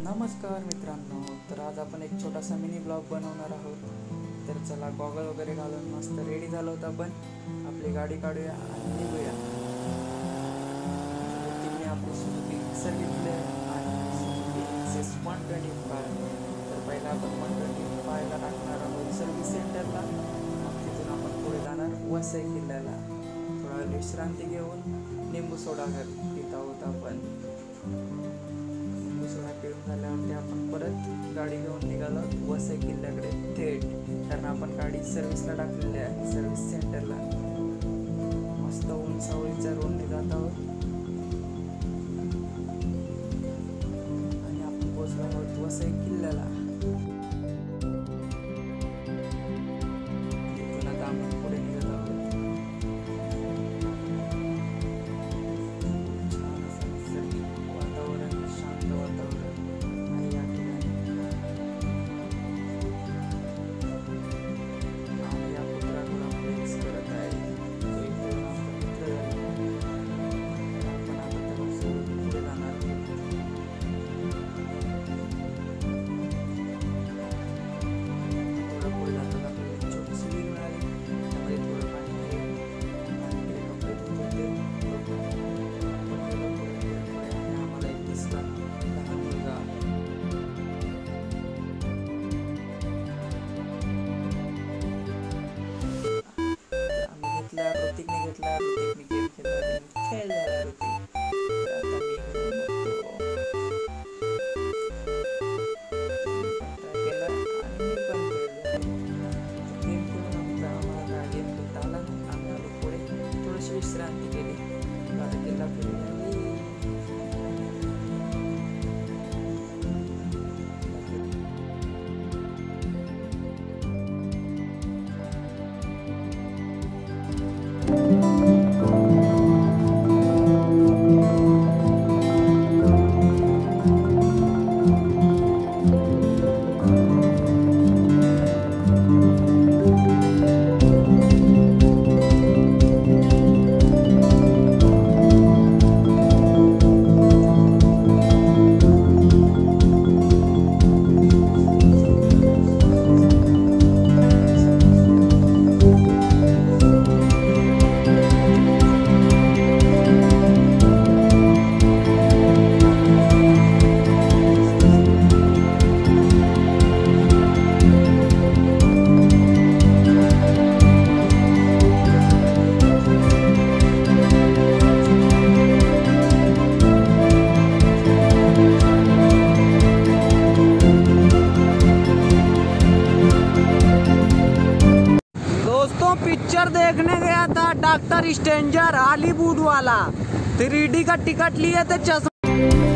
नमस्कार मित्रांनो, तर आज आपण एक छोटासा मिनी ब्लॉग बनवणार आहोत. तर चला गॉगल वगैरे घालून मस्त रेडी झालो होतो आपण. आपली गाडी काढूया आणि निघूया. तिने आपली सुझुकी एक्सेल घेतली आणि सुझुकी एक्सेस 125. तर पहिला आपण 125ला टाकणार आहोत सर्व्हिस सेंटरला. मग तिथून आपण पुढे जाणार वसई किल्ल्याला. थोडा विश्रांती घेऊन लिंबू सोडा पित आहोत आपण. सोडा पिऊन झाल्यावरती आपण परत गाडी घेऊन निघालो वसई किल्ल्याकडे थेट, कारण आपण गाडी सर्व्हिसला टाकलेली आहे सर्व्हिस सेंटरला. मस्त उंचावळीच्या रोडने जात आहोत आणि आपण पोहोचलो आहोत वसई किल्ल्याला. तिथून आता आपण पुढे निघत आहोत. ऋतिकने गेम खेळला, खेळ झाला ऋतिक. आता मी केला आणि मी पण गेम खेळून आम्हाला गेम खेळता आला. आम्ही आलो पुढे, थोडीशी विश्रांती केली. आता किल्ला फिरून पिक्चर देखने गया था डॉक्टर स्ट्रेंजर हॉलीवुड वाला. 3D का टिकट लिए थे.